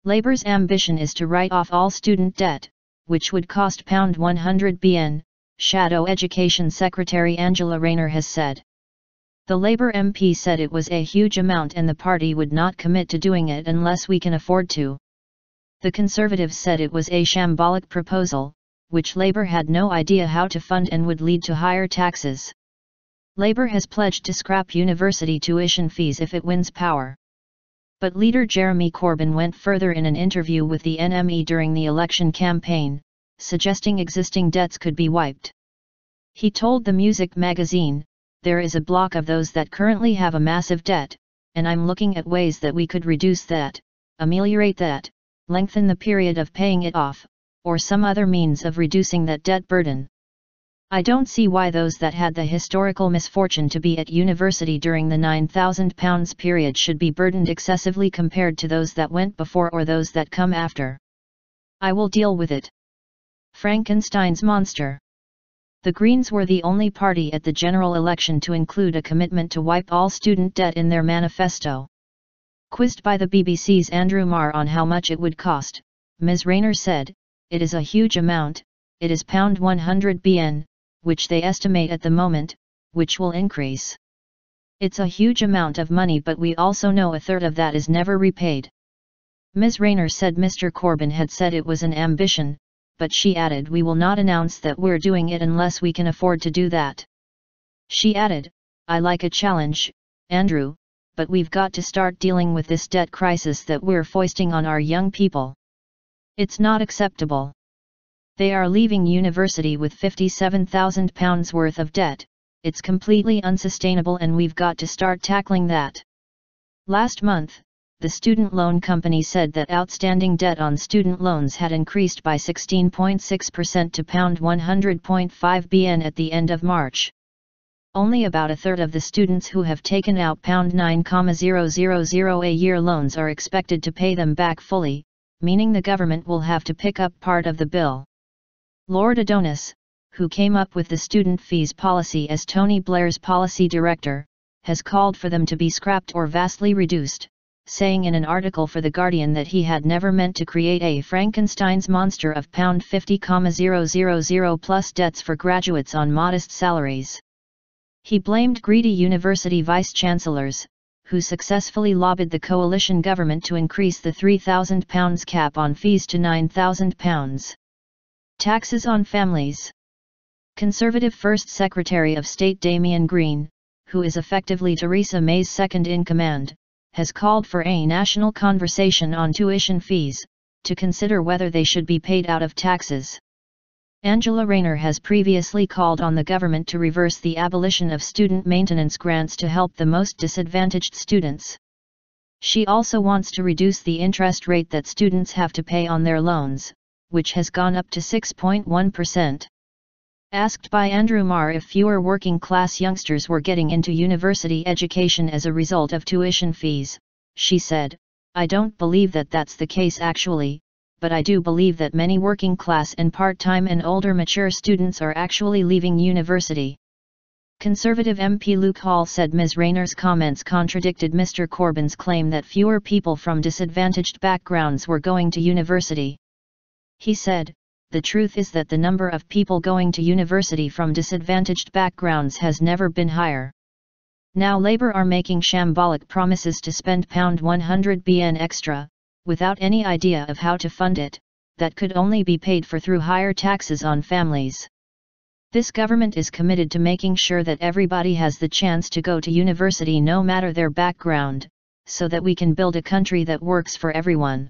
Labour's ambition is to write off all student debt, which would cost £100 billion, Shadow Education Secretary Angela Rayner has said. The Labour MP said it was a huge amount and the party would not commit to doing it unless we can afford to. The Conservatives said it was a shambolic proposal, which Labour had no idea how to fund and would lead to higher taxes. Labour has pledged to scrap university tuition fees if it wins power. But leader Jeremy Corbyn went further in an interview with the NME during the election campaign, suggesting existing debts could be wiped. He told the Music magazine, "There is a block of those that currently have a massive debt, and I'm looking at ways that we could reduce that, ameliorate that, lengthen the period of paying it off, or some other means of reducing that debt burden. I don't see why those that had the historical misfortune to be at university during the £9,000 period should be burdened excessively compared to those that went before or those that come after. I will deal with it." Frankenstein's monster. The Greens were the only party at the general election to include a commitment to wipe all student debt in their manifesto. Quizzed by the BBC's Andrew Marr on how much it would cost, Ms Rayner said, "It is a huge amount, it is £100 billion, which they estimate at the moment, which will increase. It's a huge amount of money, but we also know a third of that is never repaid." Ms Rayner said Mr Corbyn had said it was an ambition, but she added, "We will not announce that we're doing it unless we can afford to do that." She added, "I like a challenge, Andrew, but we've got to start dealing with this debt crisis that we're foisting on our young people. It's not acceptable. They are leaving university with £57,000 worth of debt, it's completely unsustainable and we've got to start tackling that." Last month, the student loan company said that outstanding debt on student loans had increased by 16.6% to £100.5 billion at the end of March. Only about a third of the students who have taken out £9,000 a year loans are expected to pay them back fully, meaning the government will have to pick up part of the bill. Lord Adonis, who came up with the student fees policy as Tony Blair's policy director, has called for them to be scrapped or vastly reduced, saying in an article for The Guardian that he had never meant to create a Frankenstein's monster of £50,000 plus debts for graduates on modest salaries. He blamed greedy university vice-chancellors, who successfully lobbied the coalition government to increase the £3,000 cap on fees to £9,000. Taxes on families. Conservative First Secretary of State Damian Green, who is effectively Theresa May's second-in-command, has called for a national conversation on tuition fees, to consider whether they should be paid out of taxes. Angela Rayner has previously called on the government to reverse the abolition of student maintenance grants to help the most disadvantaged students. She also wants to reduce the interest rate that students have to pay on their loans, which has gone up to 6.1%. Asked by Andrew Marr if fewer working-class youngsters were getting into university education as a result of tuition fees, she said, "I don't believe that that's the case actually, but I do believe that many working-class and part-time and older mature students are actually leaving university." Conservative MP Luke Hall said Ms Rayner's comments contradicted Mr Corbyn's claim that fewer people from disadvantaged backgrounds were going to university. He said, "The truth is that the number of people going to university from disadvantaged backgrounds has never been higher. Now Labour are making shambolic promises to spend £100 billion extra, without any idea of how to fund it, that could only be paid for through higher taxes on families. This government is committed to making sure that everybody has the chance to go to university no matter their background, so that we can build a country that works for everyone."